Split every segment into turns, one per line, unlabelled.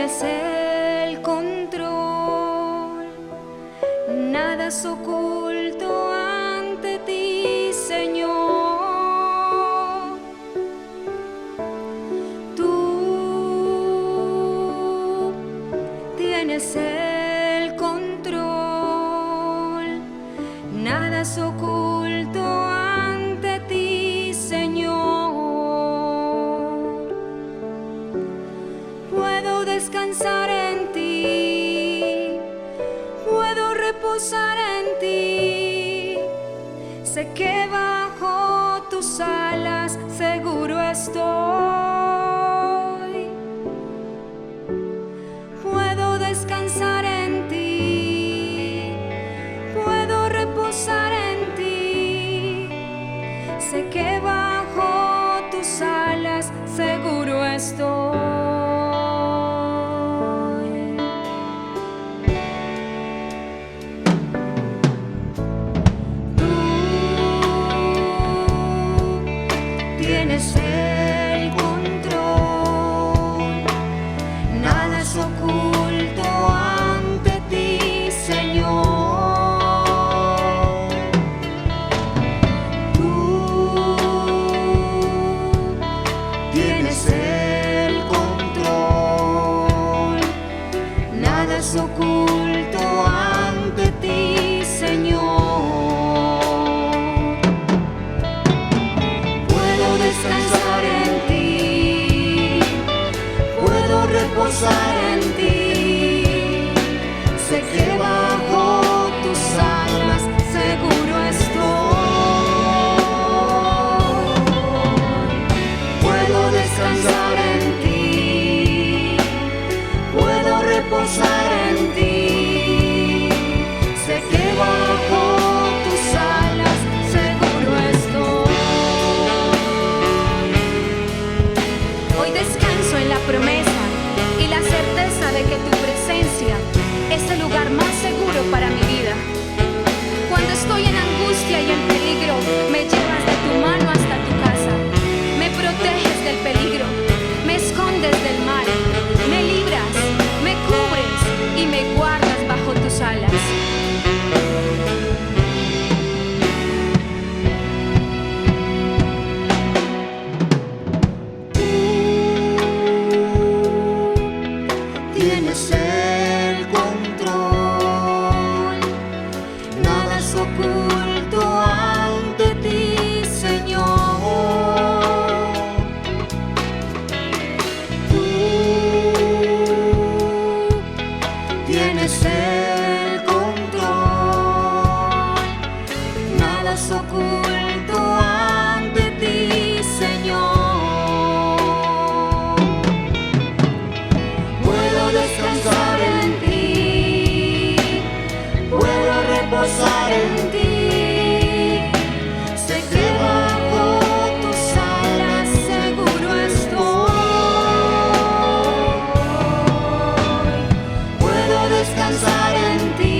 tienes el control, nada es oculto ante ti, Señor. Tú tienes el control, nada es oculto ante ti, Señor. Puedo descansar en ti, puedo reposar en ti. Sé que bajo tus alas seguro estoy. Puedo descansar en ti, puedo reposar en ti. Sé que bajo tus alas seguro estoy. Tienes el control, nada es oculto ante ti, Señor. Tú tienes el control, nada es oculto ante ti, Señor. Descansar en ti, puedo reposar en ti. Sé que bajo tus alas seguro estoy. Puedo descansar en ti, puedo reposar en ti. Sé que bajo tus alas seguro estoy. Descanso en la promesa y la certeza de que tu presencia es el lugar más seguro para mi vida. Cuando estoy en angustia y en peligro, me llevas de tu mano hasta tu casa. Me proteges del peligro, me escondes del mal, me libras, me cubres y me guardas bajo tus alas. Tienes el control, nada es oculto ante ti, Señor. Tú tienes el control, nada es oculto ante ti, Señor. Descansar en ti, puedo reposar en ti. Sé que bajo tus alas seguro estoy. Puedo descansar en ti,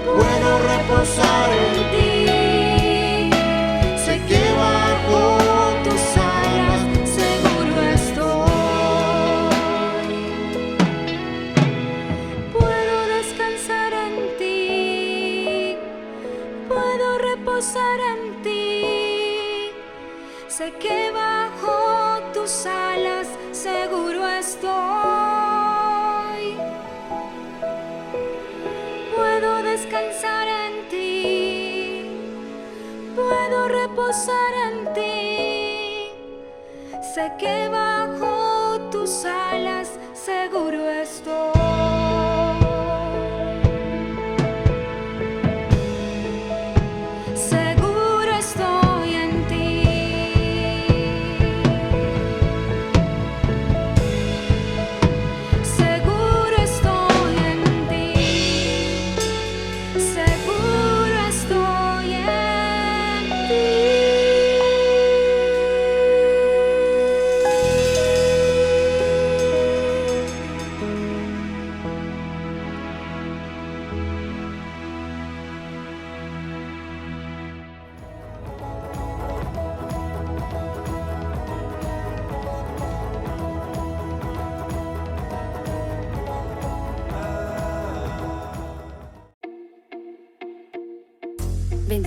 puedo reposar en ti. Sé que bajo tus alas seguro estoy. Reposar en ti, sé que bajo tus alas seguro estoy. Puedo descansar en ti, puedo reposar en ti. Sé que bajo tus alas seguro estoy.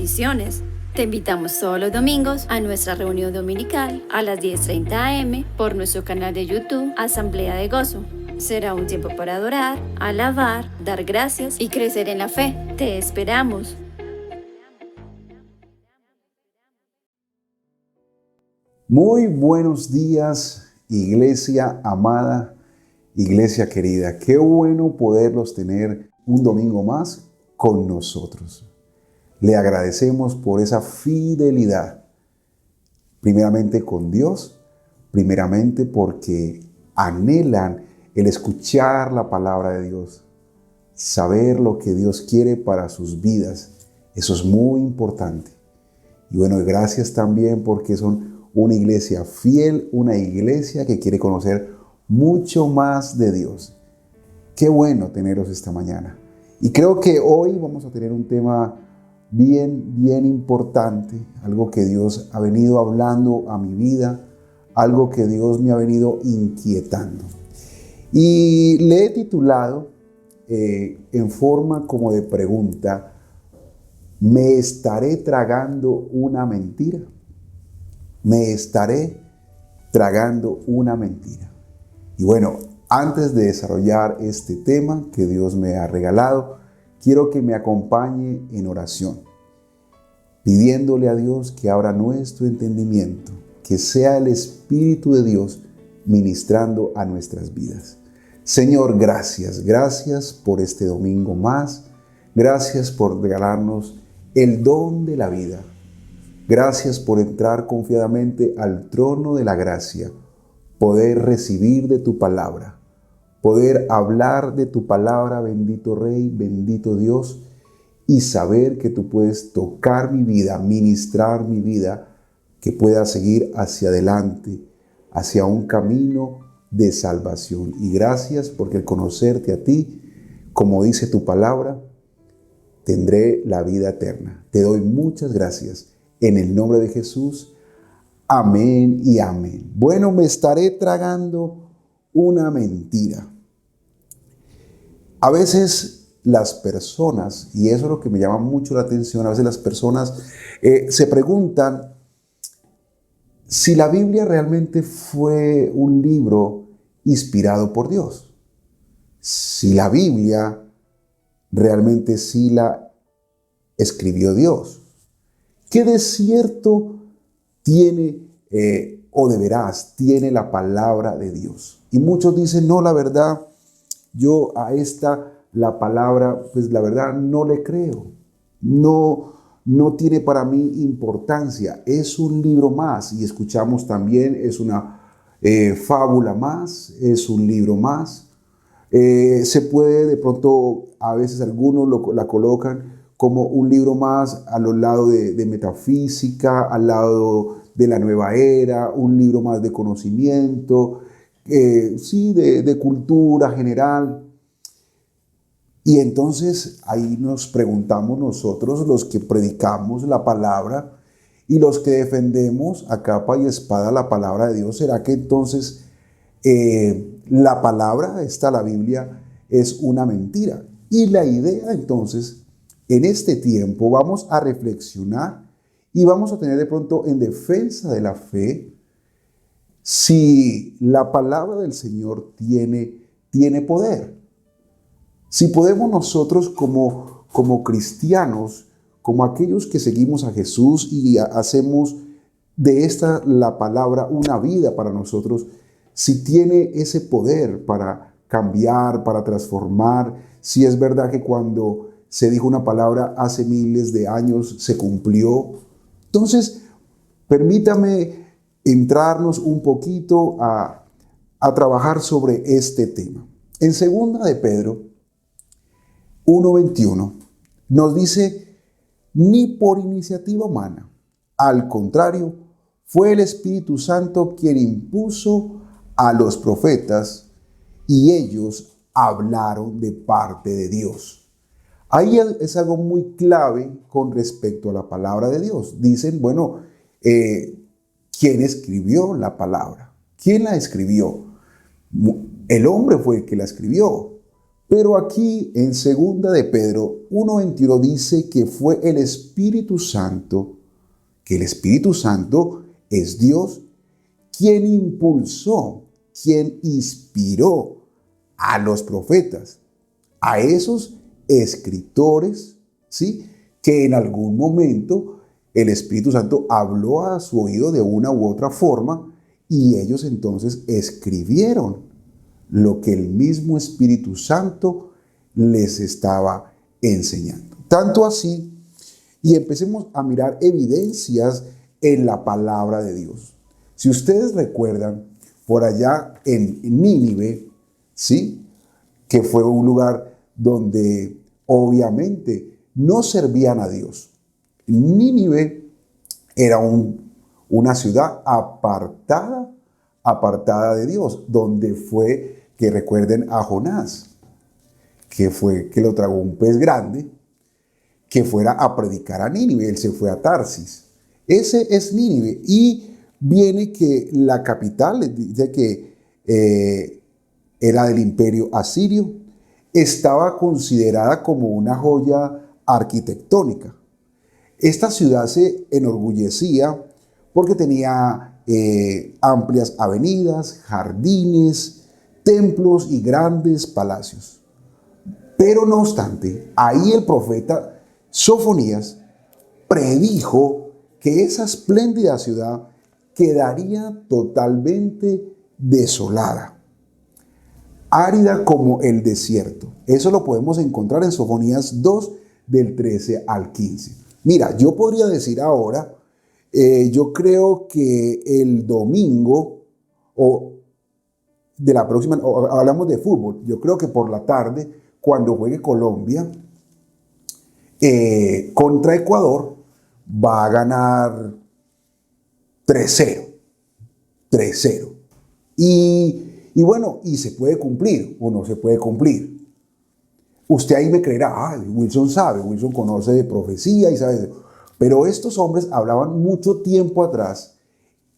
Bendiciones. Te invitamos todos los domingos a nuestra reunión dominical a las 10:30 a.m. por nuestro canal de YouTube Asamblea de Gozo. Será un tiempo para adorar, alabar, dar gracias y crecer en la fe. Te esperamos.
Muy buenos días, iglesia amada, iglesia querida. Qué bueno poderlos tener un domingo más con nosotros. Le agradecemos por esa fidelidad, primeramente con Dios, primeramente porque anhelan el escuchar la palabra de Dios, saber lo que Dios quiere para sus vidas. Eso es muy importante. Y bueno, gracias también porque son una iglesia fiel, una iglesia que quiere conocer mucho más de Dios. Qué bueno tenerlos esta mañana. Y creo que hoy vamos a tener un tema bien importante, algo que Dios ha venido hablando a mi vida, algo que Dios me ha venido inquietando. Y le he titulado en forma como de pregunta: ¿me estaré tragando una mentira? ¿Me estaré tragando una mentira? Y bueno, antes de desarrollar este tema que Dios me ha regalado, quiero que me acompañe en oración, pidiéndole a Dios que abra nuestro entendimiento, que sea el Espíritu de Dios ministrando a nuestras vidas. Señor, gracias por este domingo más. Gracias por regalarnos el don de la vida. Gracias por entrar confiadamente al trono de la gracia, poder recibir de tu palabra, poder hablar de tu palabra, bendito Rey, bendito Dios, y saber que tú puedes tocar mi vida, ministrar mi vida, que pueda seguir hacia adelante, hacia un camino de salvación. Y gracias porque al conocerte a ti, como dice tu palabra, tendré la vida eterna. Te doy muchas gracias. En el nombre de Jesús, amén y amén. Bueno, me estaré tragando una mentira. A veces las personas, y eso es lo que me llama mucho la atención, a veces las personas se preguntan si la Biblia realmente fue un libro inspirado por Dios. Si la Biblia realmente sí la escribió Dios. ¿Qué de cierto tiene o de veraz tiene la palabra de Dios? Y muchos dicen, no, la verdad, yo a la palabra, pues la verdad no le creo. No tiene para mí importancia. Es un libro más. Y escuchamos también, es una fábula más, es un libro más. Se puede de pronto, a veces algunos la colocan como un libro más a los lados de metafísica, al lado de la nueva era, un libro más de conocimiento, de cultura general. Y entonces ahí nos preguntamos nosotros, los que predicamos la palabra y los que defendemos a capa y espada la palabra de Dios, ¿será que entonces la palabra, la Biblia, es una mentira? Y la idea entonces, en este tiempo vamos a reflexionar y vamos a tener de pronto en defensa de la fe si la palabra del Señor tiene poder. Si podemos nosotros como cristianos, como aquellos que seguimos a Jesús y hacemos de la palabra una vida para nosotros, si tiene ese poder para cambiar, para transformar, si es verdad que cuando se dijo una palabra hace miles de años, se cumplió. Entonces, permítame entrarnos un poquito a trabajar sobre este tema. En 2 de Pedro 1:21 nos dice, ni por iniciativa humana, al contrario, fue el Espíritu Santo quien impuso a los profetas y ellos hablaron de parte de Dios. Ahí es algo muy clave con respecto a la palabra de Dios. Dicen, bueno, ¿quién escribió la palabra? ¿Quién la escribió? El hombre fue el que la escribió. Pero aquí en segunda de Pedro 1:21 dice que fue el Espíritu Santo, que el Espíritu Santo es Dios quien impulsó, quien inspiró a los profetas, a esos escritores, ¿sí?, que en algún momento el Espíritu Santo habló a su oído de una u otra forma y ellos entonces escribieron lo que el mismo Espíritu Santo les estaba enseñando. Tanto así, y empecemos a mirar evidencias en la palabra de Dios. Si ustedes recuerdan, por allá en Nínive, ¿sí?, que fue un lugar donde obviamente no servían a Dios. Nínive era una ciudad apartada de Dios, donde fue, que recuerden a Jonás, que lo tragó un pez grande, que fuera a predicar a Nínive. Él se fue a Tarsis. Ese es Nínive. Y viene que la capital, dice que era del imperio asirio, estaba considerada como una joya arquitectónica. Esta ciudad se enorgullecía porque tenía amplias avenidas, jardines, templos y grandes palacios. Pero no obstante, ahí el profeta Sofonías predijo que esa espléndida ciudad quedaría totalmente desolada, árida como el desierto. Eso lo podemos encontrar en Sofonías 2, del 13 al 15. Mira, yo podría decir ahora, yo creo que el domingo o de la próxima, o hablamos de fútbol, yo creo que por la tarde, cuando juegue Colombia contra Ecuador, va a ganar 3-0. 3-0. Y bueno, y se puede cumplir o no se puede cumplir. Usted ahí me creerá, Wilson sabe, Wilson conoce de profecía y sabe. Pero estos hombres hablaban mucho tiempo atrás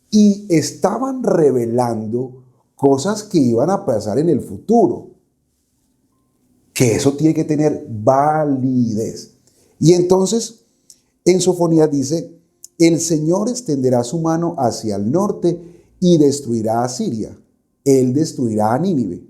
y estaban revelando cosas que iban a pasar en el futuro. Que eso tiene que tener validez. Y entonces, en Sofonías dice, el Señor extenderá su mano hacia el norte y destruirá a Siria. Él destruirá a Nínive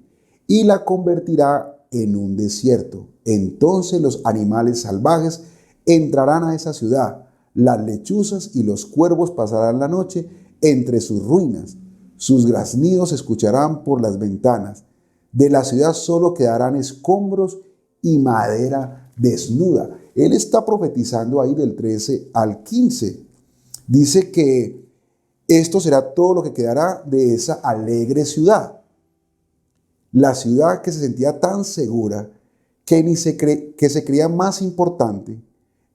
y la convertirá en un desierto. Entonces los animales salvajes entrarán a esa ciudad. Las lechuzas y los cuervos pasarán la noche entre sus ruinas. Sus graznidos se escucharán por las ventanas. De la ciudad solo quedarán escombros y madera desnuda. Él está profetizando ahí del 13 al 15. Dice que esto será todo lo que quedará de esa alegre ciudad. La ciudad que se sentía tan segura que se creía más importante.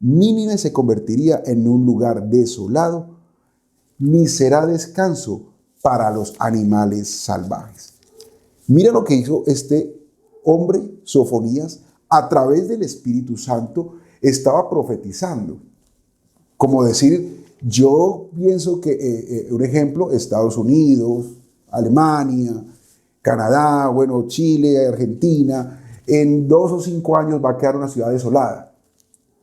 Nínive se convertiría en un lugar desolado, ni será descanso para los animales salvajes. Mira lo que hizo este hombre, Sofonías, a través del Espíritu Santo, estaba profetizando. Como decir, yo pienso que, un ejemplo, Estados Unidos, Alemania, Canadá, bueno, Chile, Argentina, en 2 o 5 años va a quedar una ciudad desolada.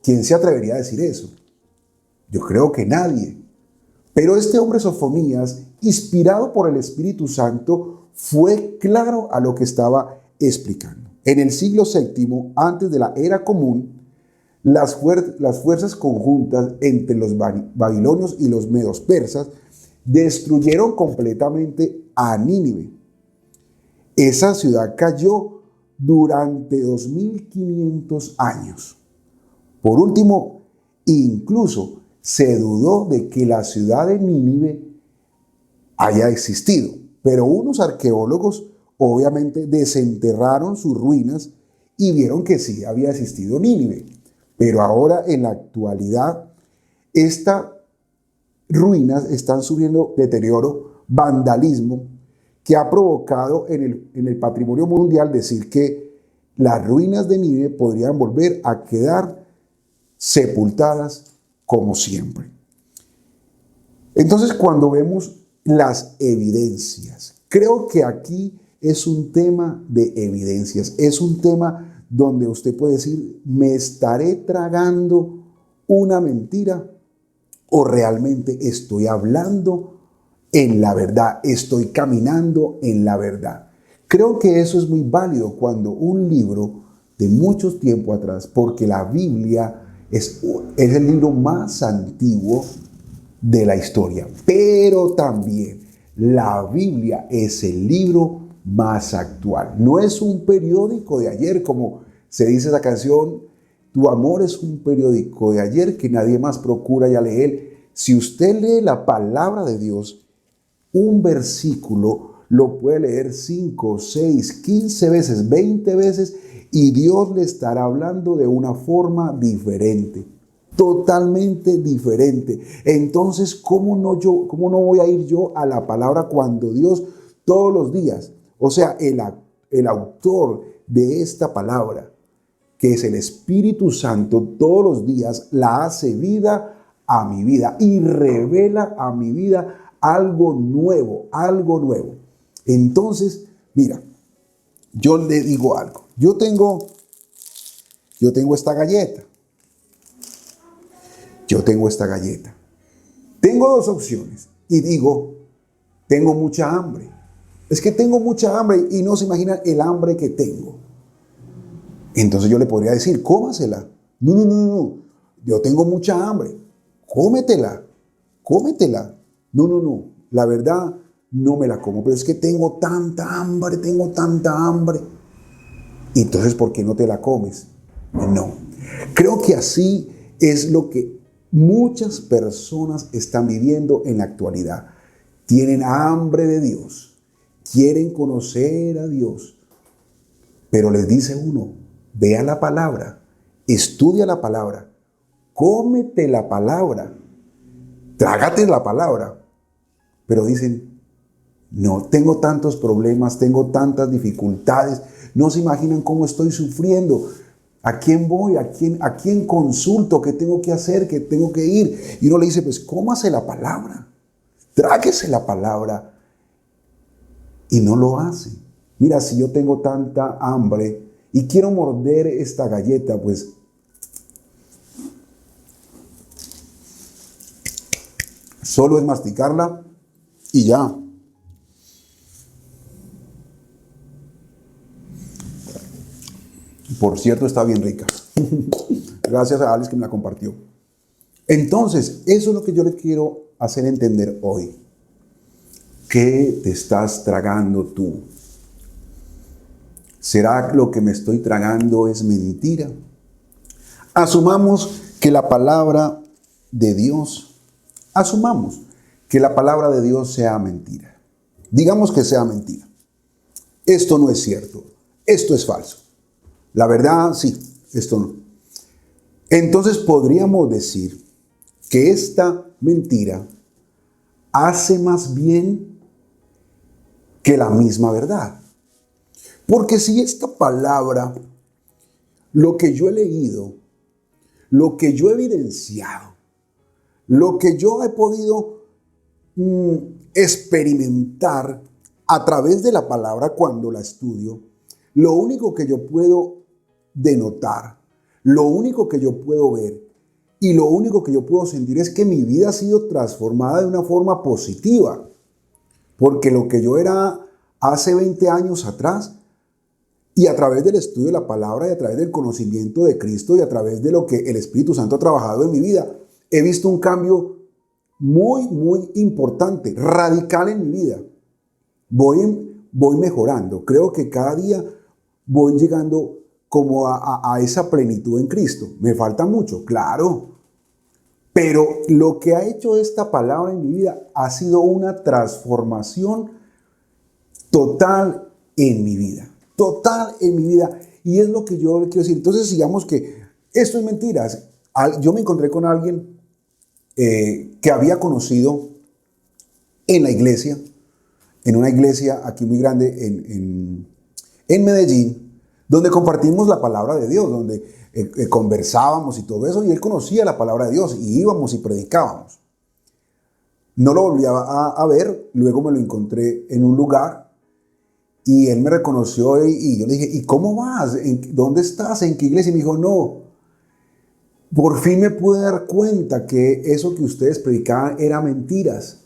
¿Quién se atrevería a decir eso? Yo creo que nadie. Pero este hombre Sofonías, inspirado por el Espíritu Santo, fue claro a lo que estaba explicando. En el siglo VII, antes de la era común, las fuerzas conjuntas entre los babilonios y los medos persas destruyeron completamente a Nínive. Esa ciudad cayó durante 2500 años. Por último, incluso se dudó de que la ciudad de Nínive haya existido, pero unos arqueólogos obviamente desenterraron sus ruinas y vieron que sí había existido Nínive. Pero ahora, en la actualidad, estas ruinas están sufriendo deterioro, vandalismo, que ha provocado en el patrimonio mundial decir que las ruinas de Nínive podrían volver a quedar sepultadas como siempre. Entonces, cuando vemos las evidencias, creo que aquí es un tema de evidencias, es un tema donde usted puede decir, ¿me estaré tragando una mentira o realmente estoy hablando en la verdad, estoy caminando en la verdad? Creo que eso es muy válido cuando un libro de muchos tiempo atrás, porque la Biblia es el libro más antiguo de la historia, pero también la Biblia es el libro más actual. No es un periódico de ayer, como se dice esa canción, tu amor es un periódico de ayer que nadie más procura ya leer. Si usted lee la palabra de Dios, un versículo lo puede leer 5, 6, 15 veces, 20 veces y Dios le estará hablando de una forma diferente, totalmente diferente. Entonces, ¿cómo no voy a ir yo a la palabra cuando Dios todos los días, o sea, el autor de esta palabra, que es el Espíritu Santo, todos los días la hace vida a mi vida y revela a mi vida algo nuevo, algo nuevo? Entonces, mira, yo le digo algo. Yo tengo esta galleta. Yo tengo esta galleta. Tengo dos opciones y digo, tengo mucha hambre. Es que tengo mucha hambre y no se imaginan el hambre que tengo. Entonces yo le podría decir, cómasela. No. Yo tengo mucha hambre. Cómetela. No. La verdad, no me la como. Pero es que tengo tanta hambre. Entonces, ¿por qué no te la comes? No. Creo que así es lo que muchas personas están viviendo en la actualidad. Tienen hambre de Dios. Quieren conocer a Dios. Pero les dice uno, vea la palabra, estudia la palabra, cómete la palabra, trágate la palabra. Pero dicen, no, tengo tantos problemas, tengo tantas dificultades, no se imaginan cómo estoy sufriendo. ¿A quién voy? ¿A quién consulto? ¿Qué tengo que hacer? ¿Qué tengo que ir? Y uno le dice, pues cómase la palabra, tráguese la palabra. Y no lo hace. Mira, si yo tengo tanta hambre y quiero morder esta galleta, pues solo es masticarla y ya. Por cierto, está bien rica. Gracias a Alex que me la compartió. Entonces, eso es lo que yo le quiero hacer entender hoy. ¿Qué te estás tragando tú? ¿Será lo que me estoy tragando es mentira? Asumamos que la palabra de Dios, sea mentira. Digamos que sea mentira. Esto no es cierto. Esto es falso. La verdad, sí, esto no. Entonces podríamos decir que esta mentira hace más bien que la misma verdad. Porque si esta palabra, lo que yo he leído, lo que yo he evidenciado, lo que yo he podido experimentar a través de la palabra cuando la estudio, lo único que yo puedo denotar, lo único que yo puedo ver y lo único que yo puedo sentir es que mi vida ha sido transformada de una forma positiva. Porque lo que yo era hace 20 años atrás, y a través del estudio de la palabra y a través del conocimiento de Cristo y a través de lo que el Espíritu Santo ha trabajado en mi vida, he visto un cambio muy, muy importante, radical en mi vida. Voy mejorando. Creo que cada día voy llegando como a esa plenitud en Cristo. Me falta mucho, claro. Pero lo que ha hecho esta palabra en mi vida ha sido una transformación total en mi vida. Total en mi vida. Y es lo que yo le quiero decir. Entonces, digamos que esto es mentira. Yo me encontré con alguien que había conocido en la iglesia, en una iglesia aquí muy grande en Medellín, donde compartimos la palabra de Dios, donde conversábamos y todo eso, y él conocía la palabra de Dios, y íbamos y predicábamos. No lo volví a ver, luego me lo encontré en un lugar, Y él me reconoció y yo le dije, ¿y cómo vas? ¿Dónde estás? ¿En qué iglesia? Y me dijo, no, por fin me pude dar cuenta que eso que ustedes predicaban era mentiras.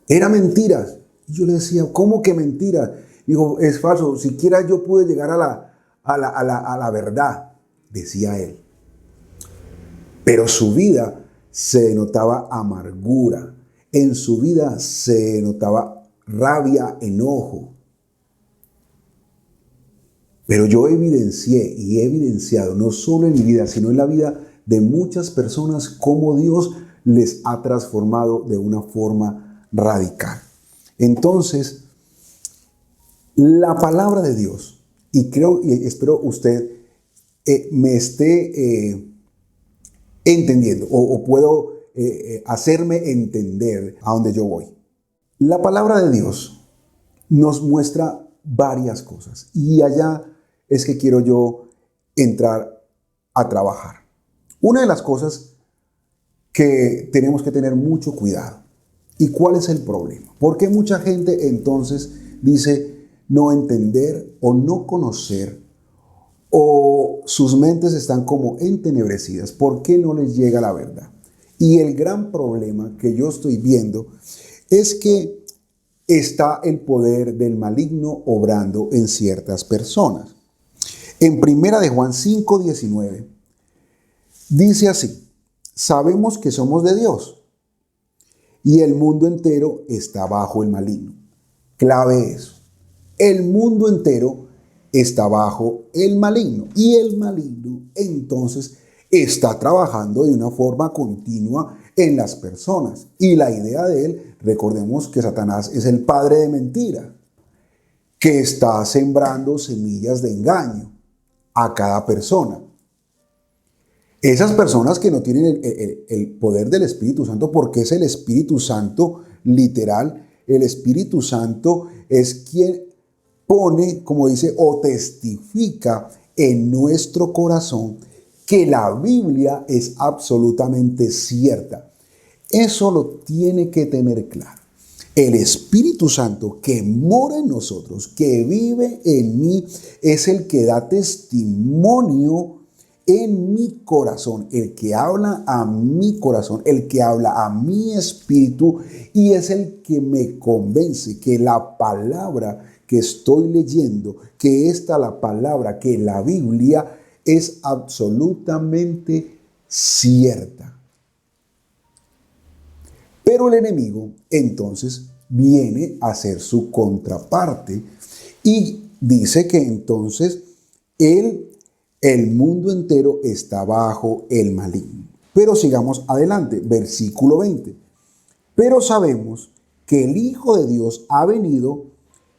Era mentiras. Y yo le decía, ¿cómo que mentiras? Dijo, es falso, siquiera yo pude llegar a la verdad, decía él. Pero su vida se denotaba amargura, en su vida se denotaba rabia, enojo. Pero yo evidencié y he evidenciado, no solo en mi vida, sino en la vida de muchas personas, cómo Dios les ha transformado de una forma radical. Entonces, la palabra de Dios, y creo y espero usted me esté entendiendo o puedo hacerme entender a dónde yo voy. La palabra de Dios nos muestra varias cosas y allá es que quiero yo entrar a trabajar. Una de las cosas que tenemos que tener mucho cuidado. ¿Y cuál es el problema? Porque mucha gente entonces dice no entender o no conocer, o sus mentes están como entenebrecidas. ¿Por qué no les llega la verdad? Y el gran problema que yo estoy viendo es que está el poder del maligno obrando en ciertas personas. En 1 de Juan 5:19 dice así: sabemos que somos de Dios y el mundo entero está bajo el maligno. Clave eso. El mundo entero está bajo el maligno. Y el maligno entonces está trabajando de una forma continua en las personas. Y la idea de él, recordemos que Satanás es el padre de mentira, que está sembrando semillas de engaño a cada persona. Esas personas que no tienen el poder del Espíritu Santo, porque es el Espíritu Santo literal, el Espíritu Santo es quien pone, como dice, o testifica en nuestro corazón que la Biblia es absolutamente cierta. Eso lo tiene que tener claro. El Espíritu Santo que mora en nosotros, que vive en mí, es el que da testimonio en mi corazón, el que habla a mi corazón, el que habla a mi espíritu, y es el que me convence que la palabra que estoy leyendo, que la palabra, que la Biblia es absolutamente cierta. Pero el enemigo entonces viene a hacer su contraparte y dice que entonces el mundo entero está bajo el maligno. Pero sigamos adelante, versículo 20. Pero sabemos que el Hijo de Dios ha venido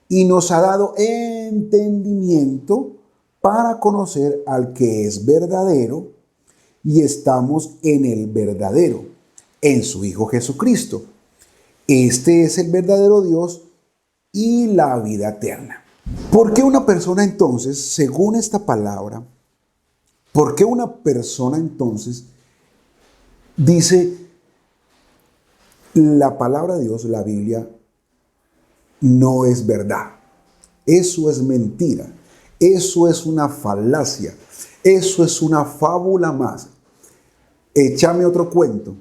y nos ha dado entendimiento para conocer al que es verdadero, y estamos en el verdadero, en su Hijo Jesucristo. Este es el verdadero Dios y la vida eterna. ¿Por qué una persona entonces, según esta palabra, por qué una persona entonces dice la palabra de Dios, la Biblia, no es verdad? Eso es mentira. Eso es una falacia. Eso es una fábula más. Échame otro cuento.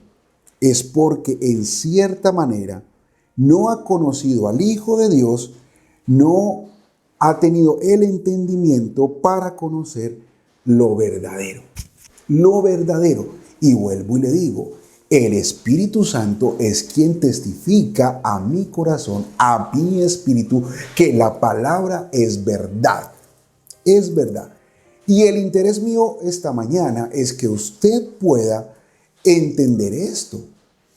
Es porque en cierta manera no ha conocido al Hijo de Dios, no ha tenido el entendimiento para conocer lo verdadero. Lo verdadero. Y vuelvo y le digo, el Espíritu Santo es quien testifica a mi corazón, a mi espíritu, que la palabra es verdad. Es verdad. Y el interés mío esta mañana es que usted pueda entender esto.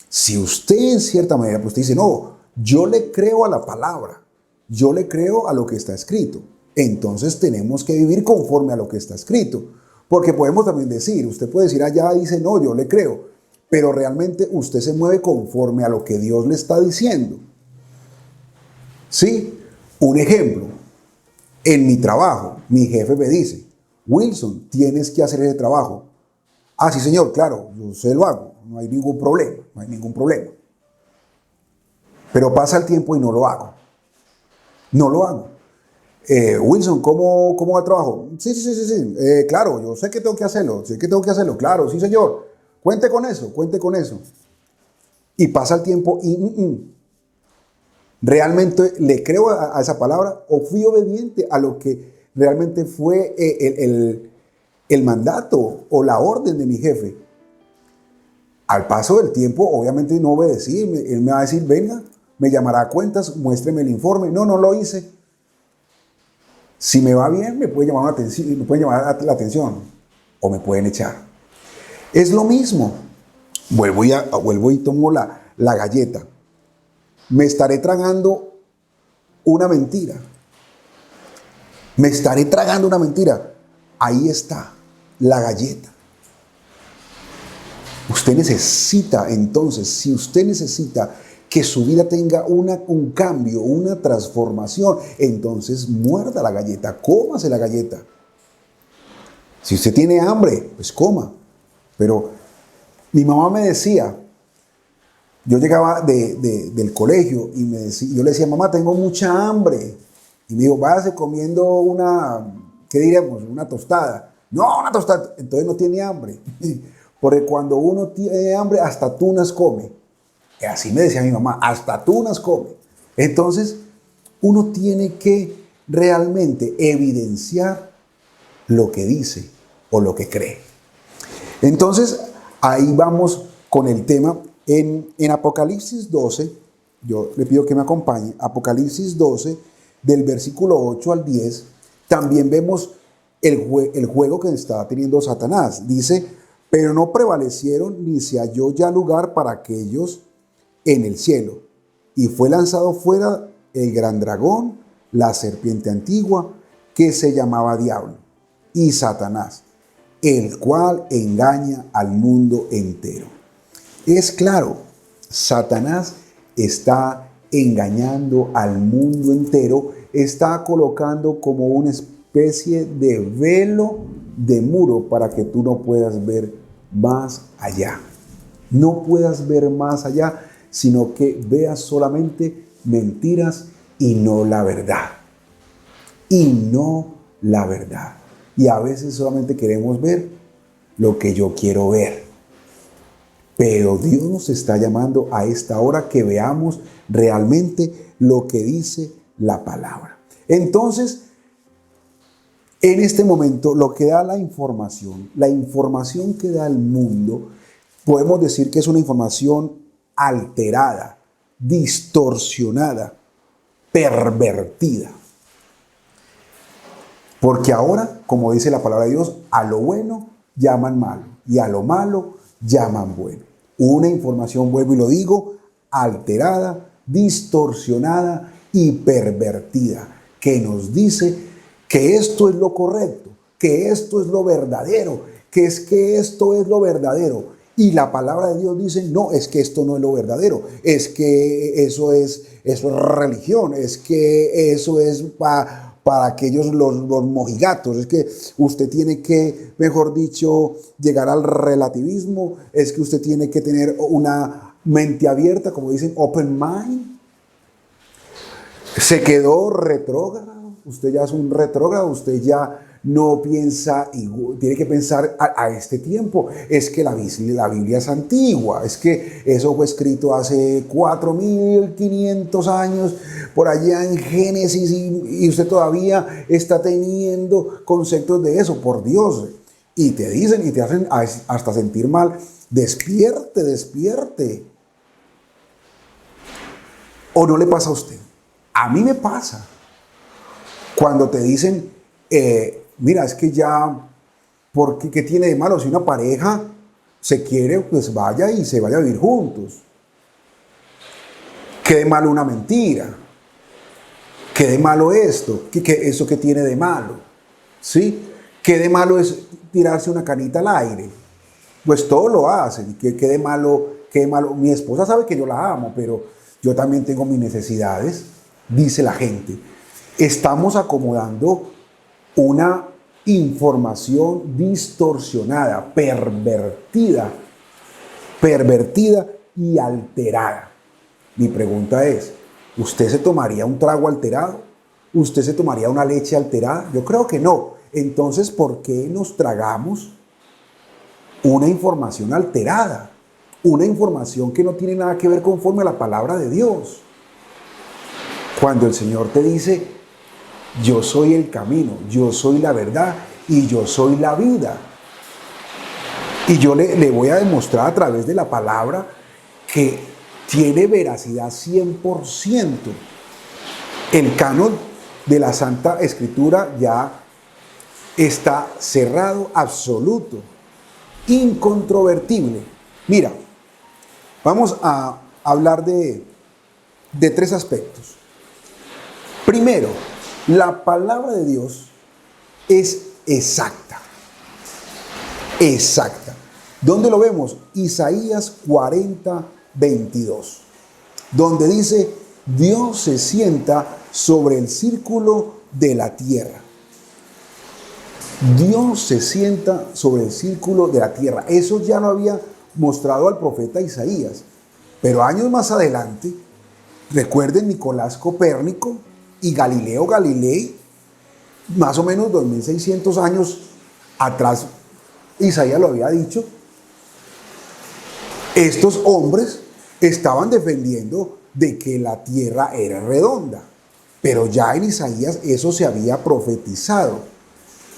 Si usted en cierta manera pues dice, no, yo le creo a la palabra, yo le creo a lo que está escrito, entonces tenemos que vivir conforme a lo que está escrito. Porque podemos también decir, usted puede decir allá, dice, no, yo le creo, pero realmente usted se mueve conforme a lo que Dios le está diciendo. ¿Sí? Un ejemplo, en mi trabajo, mi jefe me dice, Wilson, tienes que hacer ese trabajo. Ah, sí, señor, claro, yo se lo hago, no hay ningún problema, no hay ningún problema. Pero pasa el tiempo y no lo hago. No lo hago. Wilson, ¿cómo va el trabajo? Sí. Claro, yo sé que tengo que hacerlo. Claro, sí, señor. Cuente con eso. Y pasa el tiempo y ¿realmente le creo a esa palabra o fui obediente a lo que realmente fue el mandato o la orden de mi jefe? Al paso del tiempo, obviamente no obedecí. Él me va a decir, venga, me llamará a cuentas, muéstreme el informe. No lo hice. Si me va bien, me puede llamar la atención o me pueden echar. Es lo mismo. Vuelvo y tomo la galleta. Me estaré tragando una mentira. Ahí está la galleta. Usted necesita, entonces, si usted necesita que su vida tenga un cambio, una transformación, entonces muerda la galleta, cómase la galleta. Si usted tiene hambre, pues coma. Pero mi mamá me decía, yo llegaba del colegio y yo le decía, mamá, tengo mucha hambre. Y me dijo, váyase comiendo una tostada. No, una tostada. Entonces no tiene hambre. Porque cuando uno tiene hambre, hasta tunas come. Y así me decía mi mamá, hasta tunas come. Entonces, uno tiene que realmente evidenciar lo que dice o lo que cree. Entonces, ahí vamos con el tema. En Apocalipsis 12, yo le pido que me acompañe, Apocalipsis 12, del versículo 8 al 10, también vemos el juego que estaba teniendo Satanás. Dice, pero no prevalecieron ni se halló ya lugar para aquellos en el cielo. Y fue lanzado fuera el gran dragón, la serpiente antigua, que se llamaba Diablo y Satanás, el cual engaña al mundo entero. Es claro, Satanás está engañando al mundo entero, está colocando como una especie de velo de muro para que tú no puedas ver más allá. No puedas ver más allá, sino que veas solamente mentiras y no la verdad. Y a veces solamente queremos ver lo que yo quiero ver. Pero Dios nos está llamando a esta hora que veamos realmente lo que dice la palabra. Entonces, en este momento, lo que da la información que da el mundo, podemos decir que es una información alterada, distorsionada, pervertida. Porque ahora, como dice la palabra de Dios, a lo bueno llaman malo y a lo malo llaman bueno. Una información, vuelvo y lo digo, alterada, distorsionada y pervertida, que nos dice que esto es lo correcto, que esto es lo verdadero, que esto es lo verdadero. Y la palabra de Dios dice, no, es que esto no es lo verdadero, es que eso es religión, es que eso es para aquellos los mojigatos, es que usted tiene que, mejor dicho, llegar al relativismo, es que usted tiene que tener una mente abierta, como dicen, open mind. Se quedó retrógrado, usted ya es un retrógrado, usted ya no piensa, tiene que pensar a este tiempo. Es que la Biblia es antigua, es que eso fue escrito hace 4.500 años, por allá en Génesis, y usted todavía está teniendo conceptos de eso, por Dios. Y te dicen y te hacen hasta sentir mal. Despierte. ¿O no le pasa a usted? A mí me pasa. Cuando te dicen, mira, es que ya, ¿qué tiene de malo? Si una pareja se quiere, pues vaya y se vaya a vivir juntos. ¿Qué de malo una mentira? ¿Qué de malo esto? ¿Eso qué tiene de malo? ¿Sí? ¿Qué de malo es tirarse una canita al aire? Pues todos lo hacen. ¿Qué de malo? Mi esposa sabe que yo la amo, pero yo también tengo mis necesidades, dice la gente. Estamos acomodando una información distorsionada, pervertida y alterada. Mi pregunta es, ¿usted se tomaría un trago alterado? ¿usted se tomaría una leche alterada? Yo creo que no. Entonces, ¿por qué nos tragamos una información alterada? Una información que no tiene nada que ver conforme a la palabra de Dios. Cuando el Señor te dice, yo soy el camino, yo soy la verdad y yo soy la vida. Y yo le voy a demostrar a través de la palabra que tiene veracidad 100%. El canon de la Santa Escritura ya está cerrado, absoluto, incontrovertible. Mira, vamos a hablar de 3 aspectos. Primero, la palabra de Dios es exacta. Exacta. ¿Dónde lo vemos? Isaías 40, 22. Donde dice, Dios se sienta sobre el círculo de la tierra. Dios se sienta sobre el círculo de la tierra. Eso ya lo había mostrado al profeta Isaías. Pero años más adelante, recuerden Nicolás Copérnico y Galileo Galilei, más o menos 2600 años atrás, Isaías lo había dicho. Estos hombres estaban defendiendo de que la tierra era redonda. Pero ya en Isaías eso se había profetizado.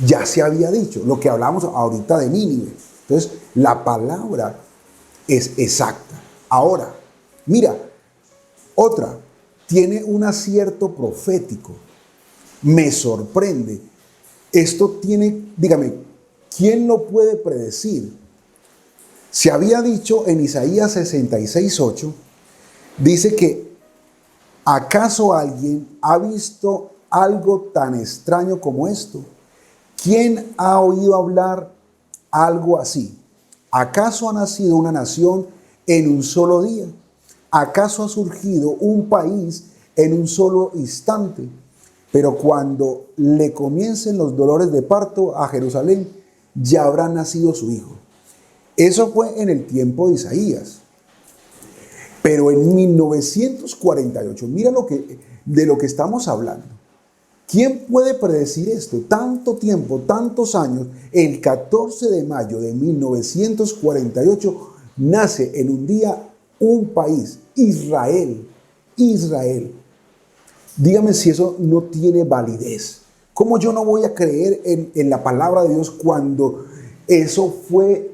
Ya se había dicho, lo que hablamos ahorita de Nínive. Entonces, la palabra es exacta. Ahora, mira, otra, tiene un acierto profético. Me sorprende. Esto tiene, dígame, ¿quién lo puede predecir? Se había dicho en Isaías 66:8, dice que ¿acaso alguien ha visto algo tan extraño como esto? ¿Quién ha oído hablar algo así? ¿Acaso ha nacido una nación en un solo día? ¿Acaso ha surgido un país en un solo instante? Pero cuando le comiencen los dolores de parto a Jerusalén, ya habrá nacido su hijo. Eso fue en el tiempo de Isaías. Pero en 1948, mira de lo que estamos hablando. ¿Quién puede predecir esto? Tanto tiempo, tantos años. El 14 de mayo de 1948 nace en un día un país, Israel. Israel. Dígame si eso no tiene validez. ¿Cómo yo no voy a creer en la palabra de Dios cuando eso fue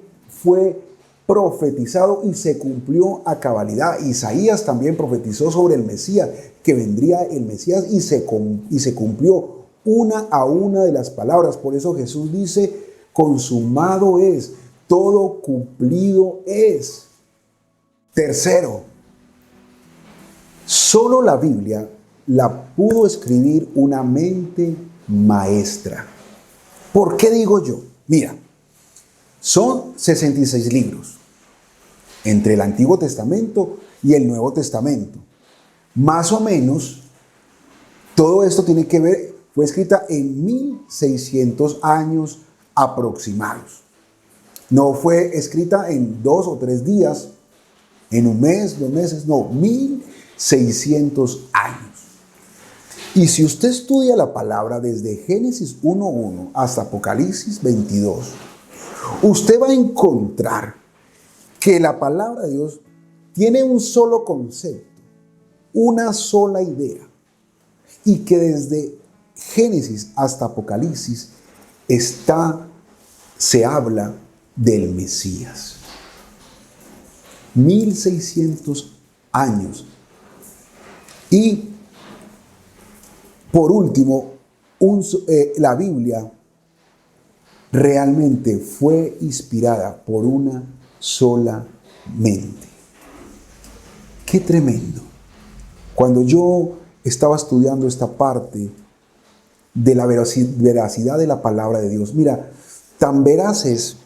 profetizado y se cumplió a cabalidad? Isaías también profetizó sobre el Mesías, que vendría el Mesías, y se cumplió una a una de las palabras. Por eso Jesús dice, consumado es, todo cumplido es. Tercero, solo la Biblia la pudo escribir una mente maestra. ¿Por qué digo yo? Mira, son 66 libros entre el Antiguo Testamento y el Nuevo Testamento. Más o menos, todo esto tiene que ver, fue escrita en 1600 años aproximados. No fue escrita en 2 o 3 días, en un mes, 2 meses, no, 1600 años. Y si usted estudia la palabra desde Génesis 1:1 hasta Apocalipsis 22, usted va a encontrar que la palabra de Dios tiene un solo concepto, una sola idea, y que desde Génesis hasta Apocalipsis se habla del Mesías. 1600 años. Y por último, la Biblia realmente fue inspirada por una sola mente. ¡Qué tremendo! Cuando yo estaba estudiando esta parte de la veracidad de la palabra de Dios, mira, tan veraz es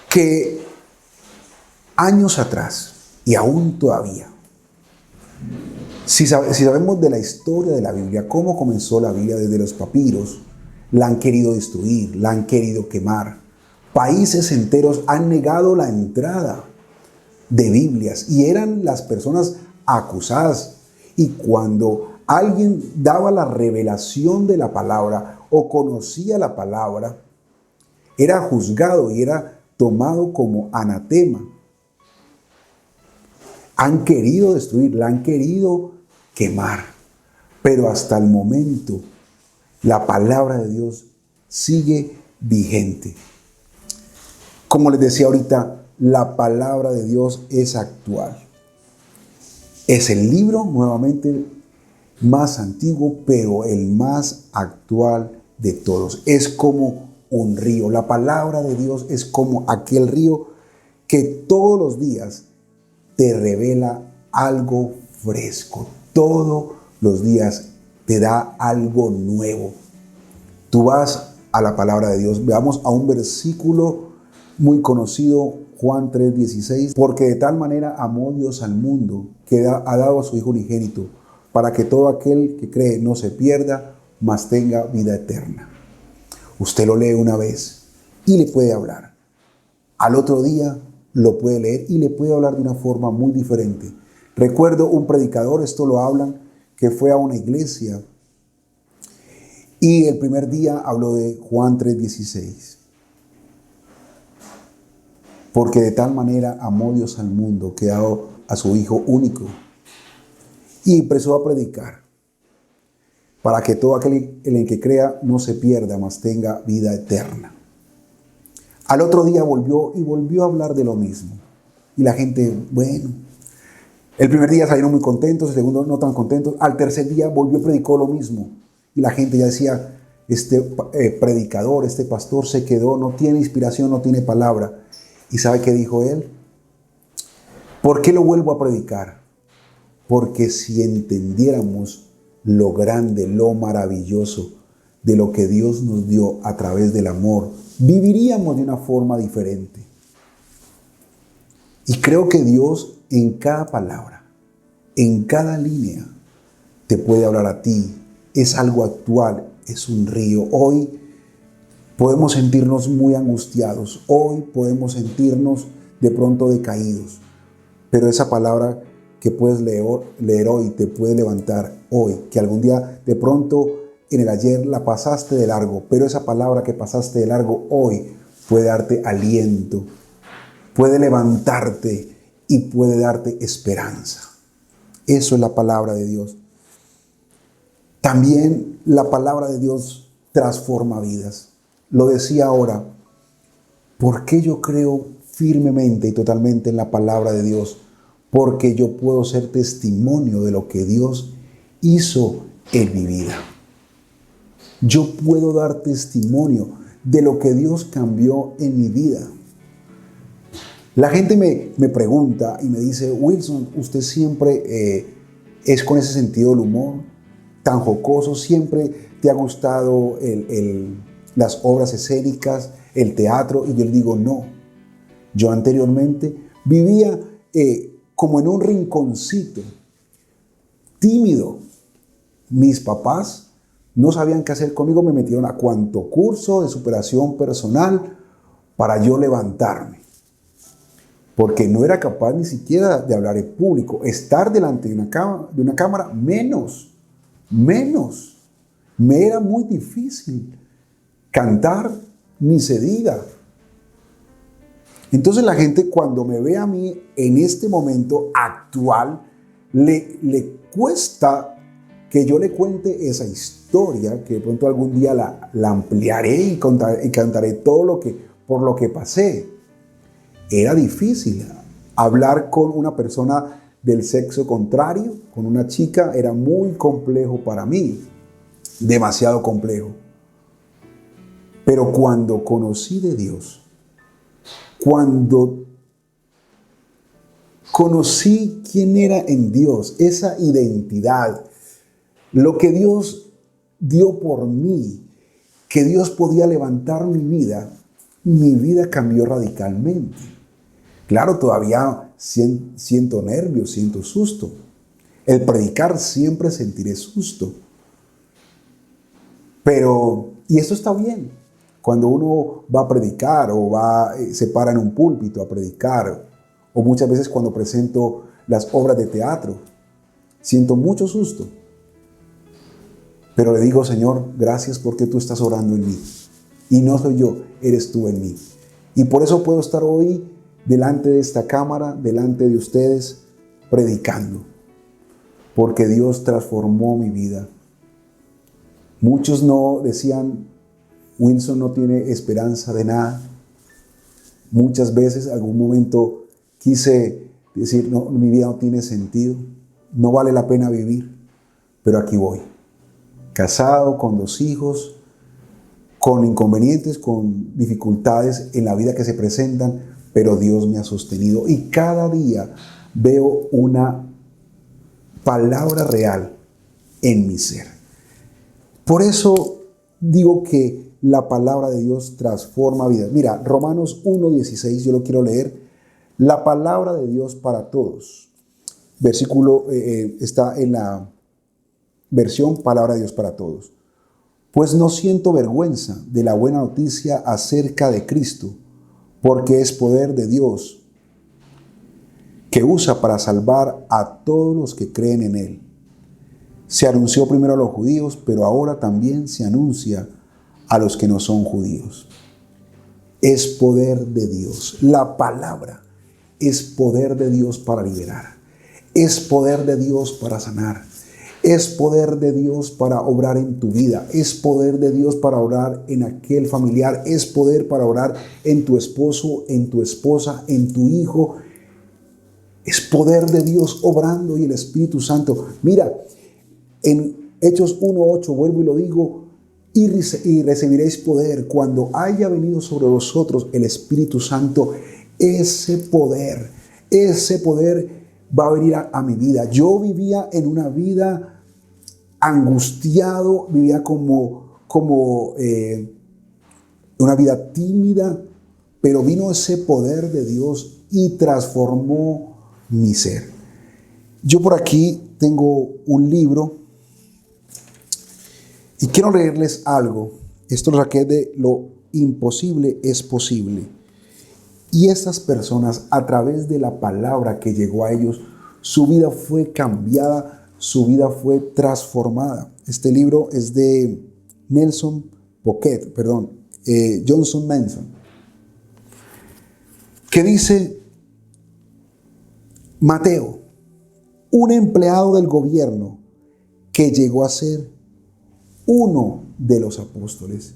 que años atrás, y aún todavía, si sabemos de la historia de la Biblia, cómo comenzó la Biblia desde los papiros, la han querido destruir, la han querido quemar. Países enteros han negado la entrada de Biblias y eran las personas acusadas. Y cuando alguien daba la revelación de la palabra o conocía la palabra, era juzgado y era tomado como anatema. Han querido destruirla, han querido quemar, pero hasta el momento la palabra de Dios sigue vigente. Como les decía ahorita, la palabra de Dios es actual. Es el libro, nuevamente, más antiguo, pero el más actual de todos. Es como un río. La palabra de Dios es como aquel río que todos los días te revela algo fresco. Todos los días te da algo nuevo. Tú vas a la palabra de Dios. Veamos a un versículo muy conocido, Juan 3:16. Porque de tal manera amó Dios al mundo, que ha dado a su Hijo unigénito, para que todo aquel que cree no se pierda, mas tenga vida eterna. Usted lo lee una vez y le puede hablar. Al otro día lo puede leer y le puede hablar de una forma muy diferente. Recuerdo un predicador, esto lo hablan, que fue a una iglesia y el primer día habló de Juan 3:16. Porque de tal manera amó Dios al mundo que ha dado a su Hijo único. Y empezó a predicar para que todo aquel en el que crea no se pierda, mas tenga vida eterna. Al otro día volvió a hablar de lo mismo. Y la gente, bueno, el primer día salieron muy contentos, el segundo no tan contentos. Al tercer día volvió y predicó lo mismo. Y la gente ya decía, este predicador, este pastor se quedó, no tiene inspiración, no tiene palabra. ¿Y sabe qué dijo él? ¿Por qué lo vuelvo a predicar? Porque si entendiéramos lo grande, lo maravilloso de lo que Dios nos dio a través del amor, viviríamos de una forma diferente. Y creo que Dios en cada palabra, en cada línea, te puede hablar a ti. Es algo actual, es un río. Hoy podemos sentirnos muy angustiados. Hoy podemos sentirnos de pronto decaídos. Pero esa palabra que puedes leer hoy te puede levantar hoy. Que algún día de pronto en el ayer la pasaste de largo. Pero esa palabra que pasaste de largo hoy puede darte aliento. Puede levantarte y puede darte esperanza. Eso es la palabra de Dios. También la palabra de Dios transforma vidas. Lo decía ahora, ¿por qué yo creo firmemente y totalmente en la palabra de Dios? Porque yo puedo ser testimonio de lo que Dios hizo en mi vida. Yo puedo dar testimonio de lo que Dios cambió en mi vida. La gente me pregunta y me dice, Wilson, usted siempre es con ese sentido del humor, tan jocoso, siempre te ha gustado las obras escénicas, el teatro. Y yo le digo, no. Yo anteriormente vivía como en un rinconcito, tímido. Mis papás no sabían qué hacer conmigo, me metieron a cuanto curso de superación personal para yo levantarme. Porque no era capaz ni siquiera de hablar en público. Estar delante de una cámara, menos. Me era muy difícil. Cantar, ni se diga. Entonces la gente cuando me ve a mí en este momento actual, le cuesta que yo le cuente esa historia, que de pronto algún día la ampliaré y cantaré todo por lo que pasé. Era difícil hablar con una persona del sexo contrario, con una chica, era muy complejo para mí, demasiado complejo. Pero cuando conocí de Dios, cuando conocí quién era en Dios, esa identidad, lo que Dios dio por mí, que Dios podía levantar mi vida cambió radicalmente. Claro, todavía siento nervios, siento susto. El predicar siempre sentiré susto. Y eso está bien. Cuando uno va a predicar o se para en un púlpito a predicar, o muchas veces cuando presento las obras de teatro, siento mucho susto. Pero le digo, Señor, gracias porque tú estás orando en mí. Y no soy yo, eres tú en mí. Y por eso puedo estar hoy delante de esta cámara, delante de ustedes, predicando. Porque Dios transformó mi vida. Muchos no decían, Wilson no tiene esperanza de nada. Muchas veces, algún momento, quise decir, no, mi vida no tiene sentido, no vale la pena vivir. Pero aquí voy, casado, con 2 hijos, con inconvenientes, con dificultades en la vida que se presentan, pero Dios me ha sostenido. Y cada día veo una palabra real en mi ser. Por eso digo que la palabra de Dios transforma vidas. Mira, Romanos 1:16, yo lo quiero leer. La palabra de Dios para todos. Versículo está en la versión Palabra de Dios para todos. Pues no siento vergüenza de la buena noticia acerca de Cristo, porque es poder de Dios que usa para salvar a todos los que creen en Él. Se anunció primero a los judíos, pero ahora también se anuncia a los que no son judíos. Es poder de Dios. La palabra es poder de Dios para liberar. Es poder de Dios para sanar. Es poder de Dios para obrar en tu vida. Es poder de Dios para obrar en aquel familiar. Es poder para obrar en tu esposo, en tu esposa, en tu hijo. Es poder de Dios obrando y el Espíritu Santo. Mira, en Hechos 1:8, vuelvo y lo digo, y recibiréis poder cuando haya venido sobre vosotros el Espíritu Santo. Ese poder va a venir a mi vida. Yo vivía en una vida angustiado, vivía como una vida tímida, pero vino ese poder de Dios y transformó mi ser. Yo por aquí tengo un libro y quiero leerles algo. Esto lo saqué de Lo imposible es posible. Y estas personas, a través de la palabra que llegó a ellos, su vida fue cambiada, su vida fue transformada. Este libro es de Johnson Manson, que dice: Mateo, un empleado del gobierno que llegó a ser uno de los apóstoles.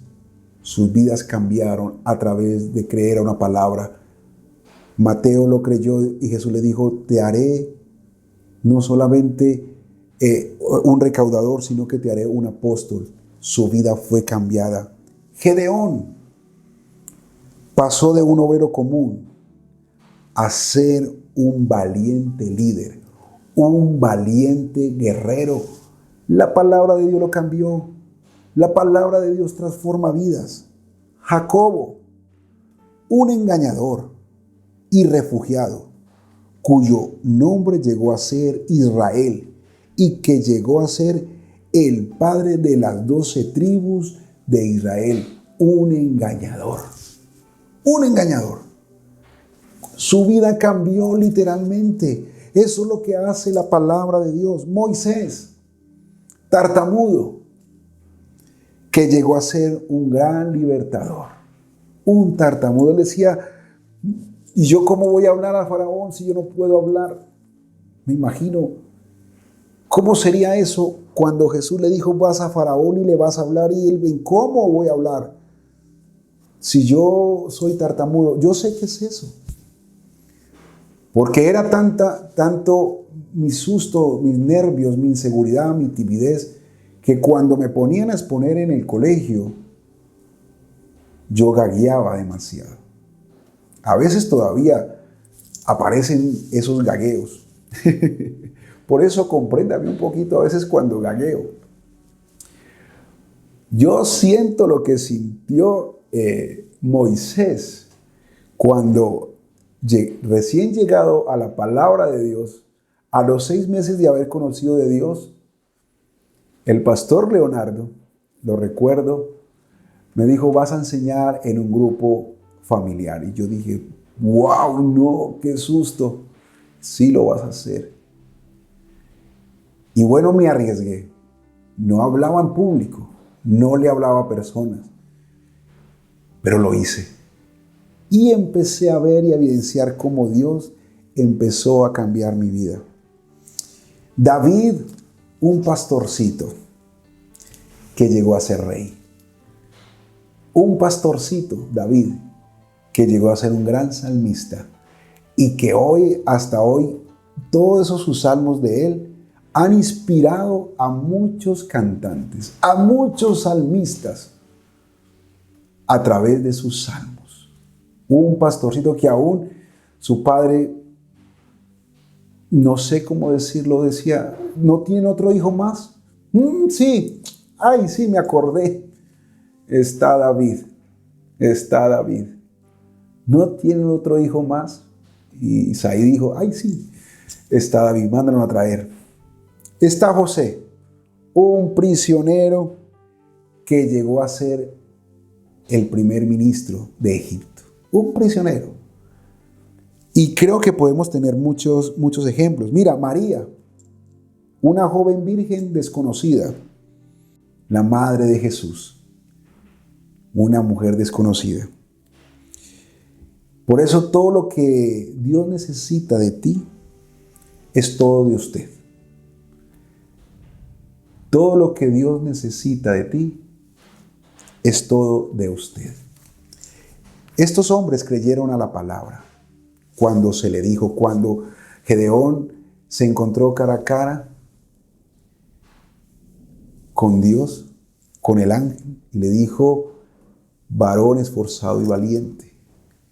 Sus vidas cambiaron a través de creer a una palabra. Mateo lo creyó y Jesús le dijo: te haré no solamente un recaudador, sino que te haré un apóstol. Su vida fue cambiada. Gedeón pasó de un obrero común a ser un valiente líder, un valiente guerrero. La palabra de Dios lo cambió. La palabra de Dios transforma vidas. Jacobo, un engañador y refugiado, cuyo nombre llegó a ser Israel y que llegó a ser el padre de las 12 tribus de Israel. Un engañador. Un engañador. Su vida cambió literalmente. Eso es lo que hace la palabra de Dios. Moisés, tartamudo, que llegó a ser un gran libertador. Un tartamudo. Él decía: ¿y yo cómo voy a hablar a Faraón si yo no puedo hablar? Me imagino cómo sería eso cuando Jesús le dijo: vas a Faraón y le vas a hablar. Y él: ¿cómo voy a hablar si yo soy tartamudo? Yo sé qué es eso. Porque era tanto mi susto, mis nervios, mi inseguridad, mi timidez, que cuando me ponían a exponer en el colegio, yo gagueaba demasiado. A veces todavía aparecen esos gagueos. Por eso compréndame un poquito a veces cuando gagueo. Yo siento lo que sintió Moisés cuando recién llegado a la palabra de Dios, a los 6 meses de haber conocido de Dios, el pastor Leonardo, lo recuerdo, me dijo: vas a enseñar en un grupo familiar. Y yo dije: wow, no, qué susto. Sí lo vas a hacer. Y bueno, me arriesgué. no hablaba en público, no le hablaba a personas, pero lo hice. Y empecé a ver y a evidenciar cómo Dios empezó a cambiar mi vida. David, un pastorcito que llegó a ser rey. Un pastorcito, David, que llegó a ser un gran salmista y que hoy, hasta hoy, todos esos sus salmos de él han inspirado a muchos cantantes, a muchos salmistas a través de sus salmos. Un pastorcito que aún su padre, no sé cómo decirlo, decía, ¿no tiene otro hijo más? Sí, ay, sí, me acordé. Está David. ¿No tienen otro hijo más? Y Isaí dijo, ay, sí, está David, mándalo a traer. Está José, un prisionero que llegó a ser el primer ministro de Egipto. Un prisionero. Y creo que podemos tener muchos ejemplos. Mira, María, una joven virgen desconocida, la madre de Jesús, una mujer desconocida. Por eso todo lo que Dios necesita de ti es todo de usted. Todo lo que Dios necesita de ti es todo de usted. Estos hombres creyeron a la palabra cuando se le dijo, cuando Gedeón se encontró cara a cara con Dios, con el ángel, y le dijo, varón esforzado y valiente.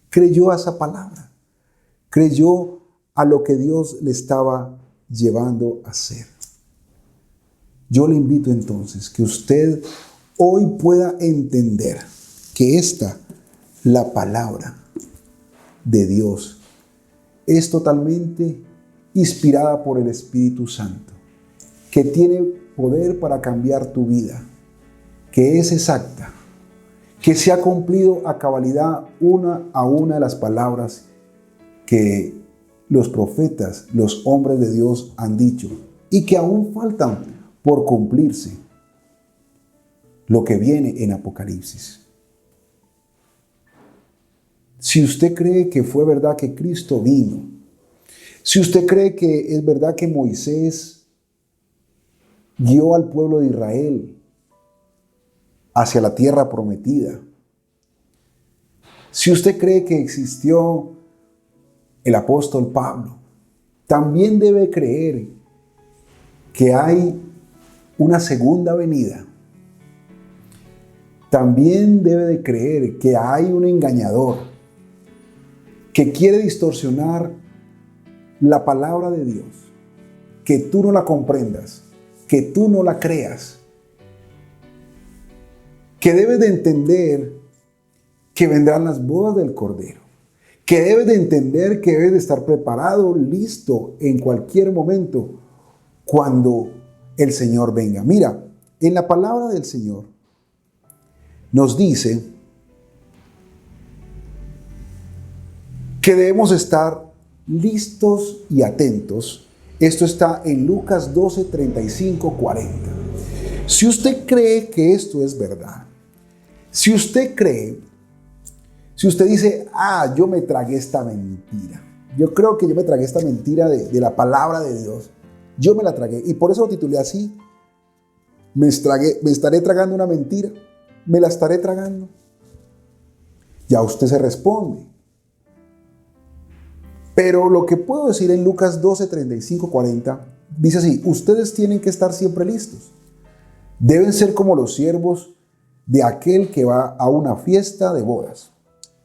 Creyó a esa palabra, creyó a lo que Dios le estaba llevando a hacer. Yo le invito entonces que usted hoy pueda entender que la palabra de Dios, es totalmente inspirada por el Espíritu Santo, que tiene poder para cambiar tu vida, que es exacta, que se ha cumplido a cabalidad una a una de las palabras que los profetas, los hombres de Dios han dicho y que aún faltan por cumplirse lo que viene en Apocalipsis. Si usted cree que fue verdad que Cristo vino, si usted cree que es verdad que Moisés guió al pueblo de Israel hacia la tierra prometida, si usted cree que existió el apóstol Pablo, también debe creer que hay una segunda venida. También debe de creer que hay un engañador que quiere distorsionar la palabra de Dios, que tú no la comprendas, que tú no la creas, que debes de entender que vendrán las bodas del Cordero, que debes de entender que debes de estar preparado, listo en cualquier momento cuando el Señor venga. Mira, en la palabra del Señor nos dice que debemos estar listos y atentos. Esto está en Lucas 12, 35, 40. Si usted cree que esto es verdad, si usted dice, yo me tragué esta mentira, yo creo que yo me tragué esta mentira de la palabra de Dios, yo me la tragué, y por eso lo titulé así, me estaré tragando una mentira, me la estaré tragando. Ya usted se responde. Pero lo que puedo decir en Lucas 12, 35, 40, dice así, ustedes tienen que estar siempre listos. Deben ser como los siervos de aquel que va a una fiesta de bodas.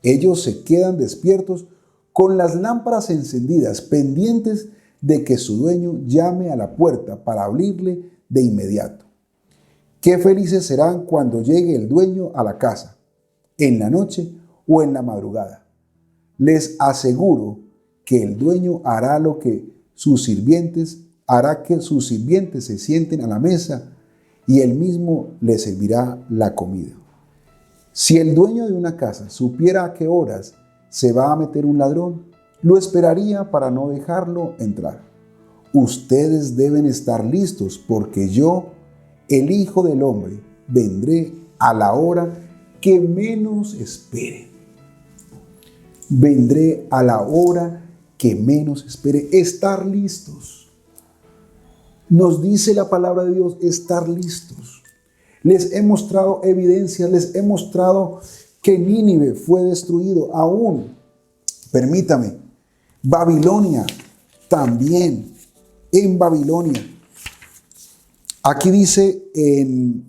Ellos se quedan despiertos con las lámparas encendidas, pendientes de que su dueño llame a la puerta para abrirle de inmediato. Qué felices serán cuando llegue el dueño a la casa, en la noche o en la madrugada. Les aseguro que el dueño hará que sus sirvientes se sienten a la mesa y él mismo les servirá la comida. Si el dueño de una casa supiera a qué horas se va a meter un ladrón, lo esperaría para no dejarlo entrar. Ustedes deben estar listos porque yo el Hijo del Hombre, vendré a la hora que menos espere. Vendré a la hora que menos espere. Estar listos. Nos dice la palabra de Dios, estar listos. Les he mostrado evidencias, les he mostrado que Nínive fue destruido. Aún, permítame, Babilonia también, en Babilonia. Aquí dice en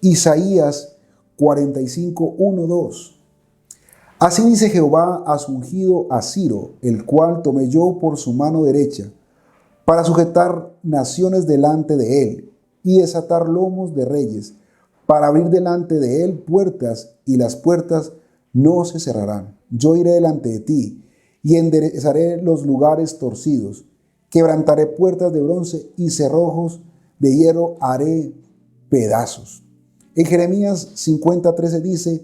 Isaías 45, 1, 2. Así dice Jehová a su ungido a Ciro, el cual tomé yo por su mano derecha, para sujetar naciones delante de él, y desatar lomos de reyes, para abrir delante de él puertas, y las puertas no se cerrarán. Yo iré delante de ti, y enderezaré los lugares torcidos, quebrantaré puertas de bronce, y cerrojos de hierro haré pedazos. En Jeremías 50:13 dice,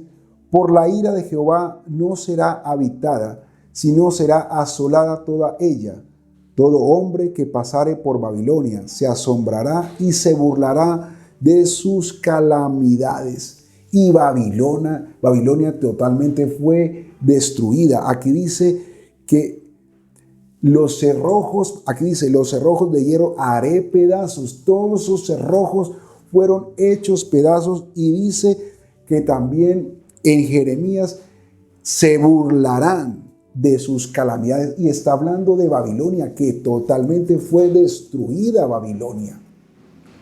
por la ira de Jehová no será habitada, sino será asolada toda ella. Todo hombre que pasare por Babilonia se asombrará y se burlará de sus calamidades. Y Babilonia totalmente fue destruida. Aquí dice que los cerrojos de hierro haré pedazos. Todos esos cerrojos fueron hechos pedazos, y dice que también en Jeremías se burlarán de sus calamidades, y está hablando de Babilonia, que totalmente fue destruida Babilonia,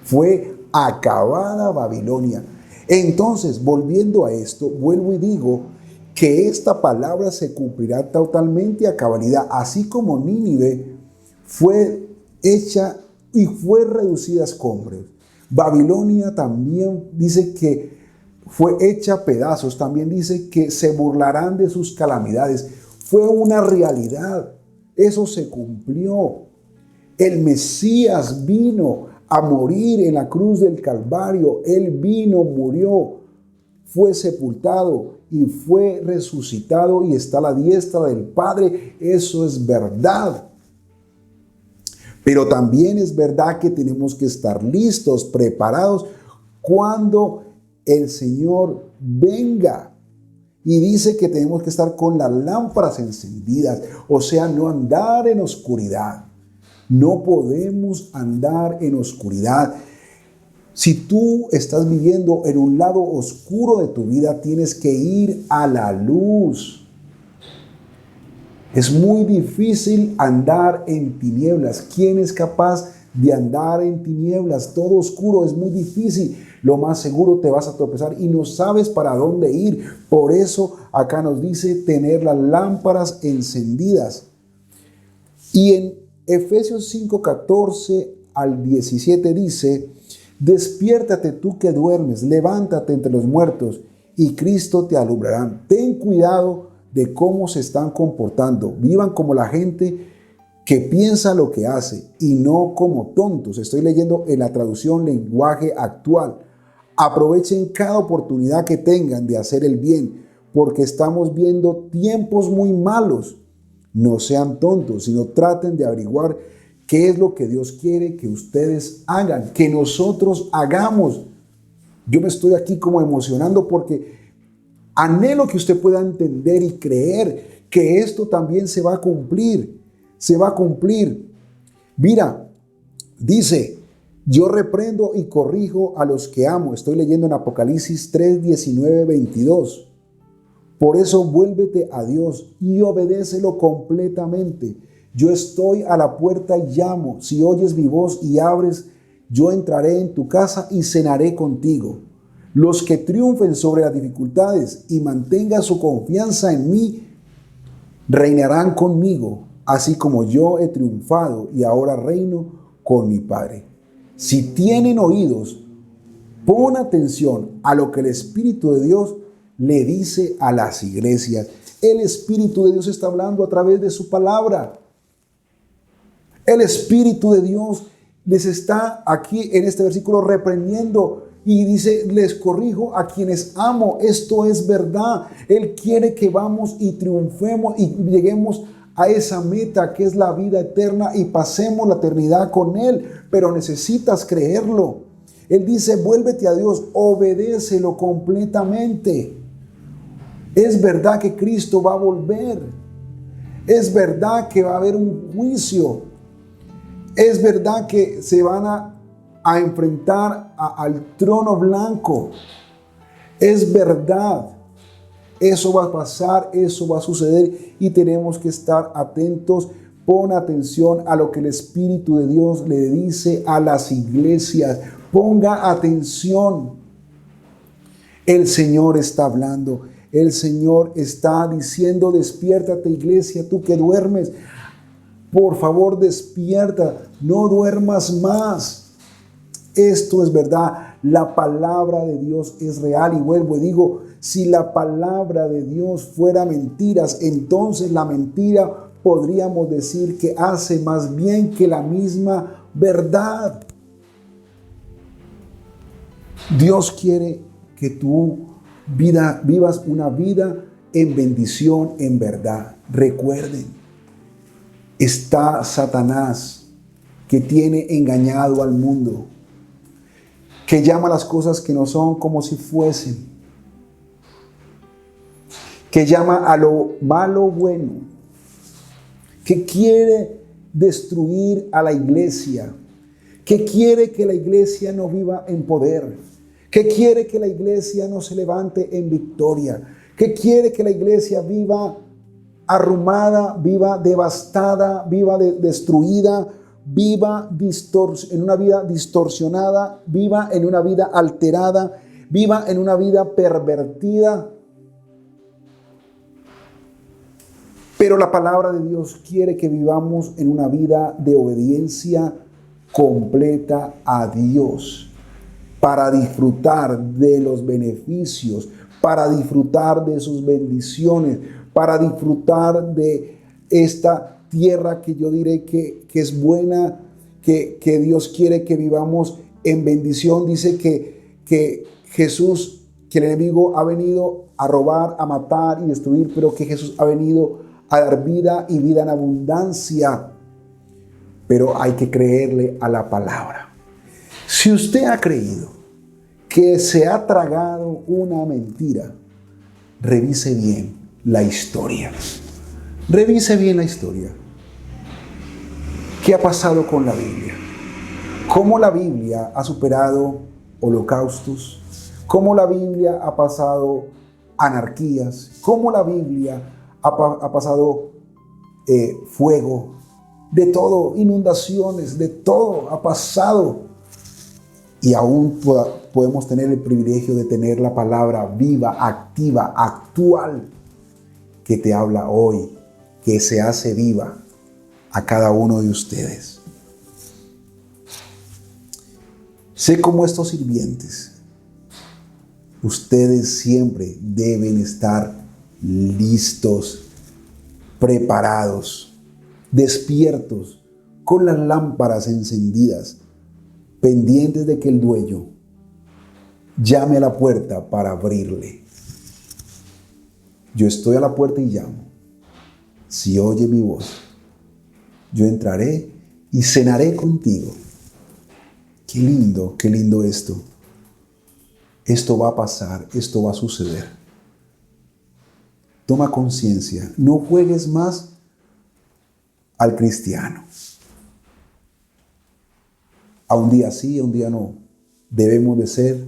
fue acabada Babilonia. Entonces, volviendo a esto, vuelvo y digo que esta palabra se cumplirá totalmente a cabalidad, así como Nínive fue hecha y fue reducida a escombros. Babilonia también dice que fue hecha a pedazos, también dice que se burlarán de sus calamidades. Fue una realidad, eso se cumplió. El Mesías vino a morir en la cruz del Calvario, Él vino, murió, fue sepultado y fue resucitado y está a la diestra del Padre. Eso es verdad. Pero también es verdad que tenemos que estar listos, preparados cuando el Señor venga. Y dice que tenemos que estar con las lámparas encendidas, o sea, no andar en oscuridad. No podemos andar en oscuridad. Si tú estás viviendo en un lado oscuro de tu vida, tienes que ir a la luz. Es muy difícil andar en tinieblas. ¿Quién es capaz de andar en tinieblas? Todo oscuro es muy difícil. Lo más seguro te vas a tropezar y no sabes para dónde ir. Por eso acá nos dice tener las lámparas encendidas. Y en Efesios 5:14 al 17 dice, despiértate tú que duermes, levántate entre los muertos y Cristo te alumbrará. Ten cuidado de cómo se están comportando. Vivan como la gente que piensa lo que hace y no como tontos. Estoy leyendo en la traducción lenguaje actual. Aprovechen cada oportunidad que tengan de hacer el bien, porque estamos viendo tiempos muy malos. No sean tontos, sino traten de averiguar qué es lo que Dios quiere que ustedes hagan, que nosotros hagamos. Yo me estoy aquí como emocionando porque anhelo que usted pueda entender y creer que esto también se va a cumplir. Se va a cumplir. Mira, dice, yo reprendo y corrijo a los que amo. Estoy leyendo en Apocalipsis 3, 19, 22. Por eso vuélvete a Dios y obedécelo completamente. Yo estoy a la puerta y llamo. Si oyes mi voz y abres, yo entraré en tu casa y cenaré contigo. Los que triunfen sobre las dificultades y mantengan su confianza en mí, reinarán conmigo, así como yo he triunfado y ahora reino con mi Padre. Si tienen oídos, pon atención a lo que el Espíritu de Dios le dice a las iglesias. El Espíritu de Dios está hablando a través de su palabra. El Espíritu de Dios les está aquí en este versículo reprendiendo y dice, les corrijo a quienes amo. Esto es verdad. Él quiere que vamos y triunfemos y lleguemos a esa meta que es la vida eterna y pasemos la eternidad con Él. Pero necesitas creerlo. Él dice, vuélvete a Dios, obedécelo completamente. Es verdad que Cristo va a volver. Es verdad que va a haber un juicio. Es verdad que se van a enfrentar al trono blanco. Es verdad. Eso va a pasar, eso va a suceder y tenemos que estar atentos. Pon atención a lo que el Espíritu de Dios le dice a las iglesias. Ponga atención. El Señor está hablando. El Señor está diciendo, despiértate, iglesia, tú que duermes. Por favor, despierta. No duermas más. Esto es verdad. La palabra de Dios es real. Y vuelvo y digo, si la palabra de Dios fuera mentiras, entonces la mentira podríamos decir que hace más bien que la misma verdad. Dios quiere que tú vivas una vida en bendición, en verdad. Recuerden, está Satanás que tiene engañado al mundo, que llama las cosas que no son como si fuesen, que llama a lo malo bueno, que quiere destruir a la iglesia, que quiere que la iglesia no viva en poder, que quiere que la iglesia no se levante en victoria, que quiere que la iglesia viva arrumada, viva devastada, viva destruida, viva en una vida distorsionada, viva en una vida alterada, viva en una vida pervertida. Pero la palabra de Dios quiere que vivamos en una vida de obediencia completa a Dios, para disfrutar de los beneficios, para disfrutar de sus bendiciones, para disfrutar de esta tierra que yo diré que es buena, que Dios quiere que vivamos en bendición. Dice que Jesús, que el enemigo ha venido a robar, a matar y destruir, pero que Jesús ha venido a dar vida y vida en abundancia. Pero hay que creerle a la palabra. Si usted ha creído que se ha tragado una mentira, revise bien la historia. Revise bien la historia. ¿Qué ha pasado con la Biblia? ¿Cómo la Biblia ha superado holocaustos? ¿Cómo la Biblia ha pasado anarquías? ¿Cómo la Biblia ha pasado fuego? De todo, inundaciones, de todo ha pasado. Y aún podemos tener el privilegio de tener la palabra viva, activa, actual, que te habla hoy, que se hace viva a cada uno de ustedes. Sé como estos sirvientes, ustedes siempre deben estar listos, preparados, despiertos, con las lámparas encendidas, pendientes de que el dueño llame a la puerta para abrirle. Yo estoy a la puerta y llamo. Si oye mi voz, yo entraré y cenaré contigo. Qué lindo esto. Esto va a pasar, esto va a suceder. Toma conciencia, no juegues más al cristiano. A un día sí, a un día no. Debemos de ser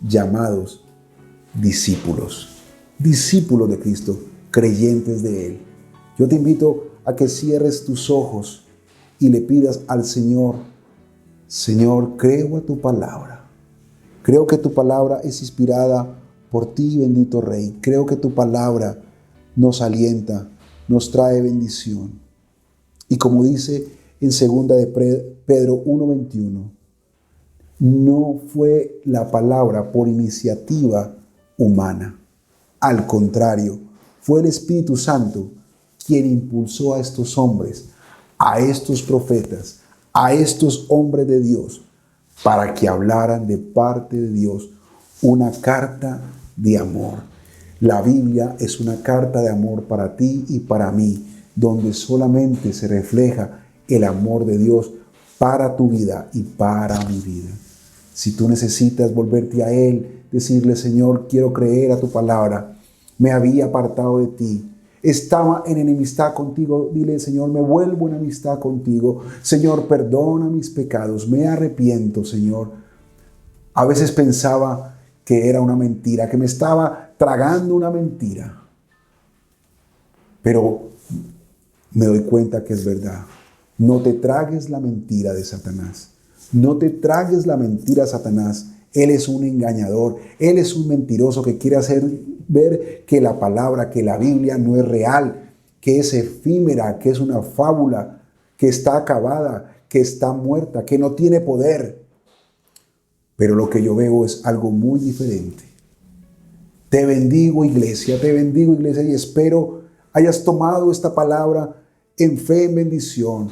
llamados discípulos de Cristo, creyentes de Él. Yo te invito a que cierres tus ojos y le pidas al Señor: Señor, creo a tu palabra. Creo que tu palabra es inspirada por ti, bendito Rey. Creo que tu palabra nos alienta, nos trae bendición. Y como dice en 2 de Pedro 1:21, no fue la palabra por iniciativa humana. Al contrario, fue el Espíritu Santo quien impulsó a estos hombres, a estos profetas, a estos hombres de Dios, para que hablaran de parte de Dios una carta de amor. La Biblia es una carta de amor para ti y para mí, donde solamente se refleja el amor de Dios para tu vida y para mi vida. Si tú necesitas volverte a Él, decirle, Señor, quiero creer a tu palabra. Me había apartado de ti. Estaba en enemistad contigo. Dile, Señor, me vuelvo en amistad contigo. Señor, perdona mis pecados. Me arrepiento, Señor. A veces pensaba que era una mentira, que me estaba tragando una mentira. Pero me doy cuenta que es verdad. No te tragues la mentira de Satanás. No te tragues la mentira de Satanás. Él es un engañador. Él es un mentiroso que quiere hacer ver que la palabra, que la Biblia no es real, que es efímera, que es una fábula, que está acabada, que está muerta, que no tiene poder. Pero lo que yo veo es algo muy diferente. Te bendigo, iglesia, y espero hayas tomado esta palabra en fe, en bendición,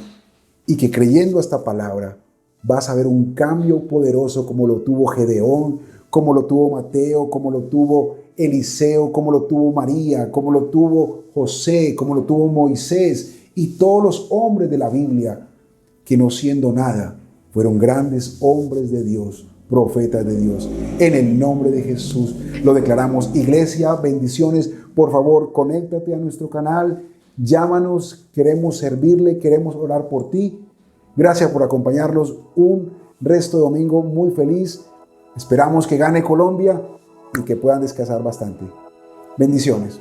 y que creyendo esta palabra vas a ver un cambio poderoso como lo tuvo Gedeón, como lo tuvo Mateo, como lo tuvo Eliseo, como lo tuvo María, como lo tuvo José, como lo tuvo Moisés y todos los hombres de la Biblia que no siendo nada fueron grandes hombres de Dios, profetas de Dios. En el nombre de Jesús lo declaramos. Iglesia, bendiciones. Por favor, conéctate a nuestro canal. Llámanos, queremos servirle, queremos orar por ti. Gracias por acompañarnos. Un resto de domingo muy feliz. Esperamos que gane Colombia y que puedan descansar bastante. Bendiciones.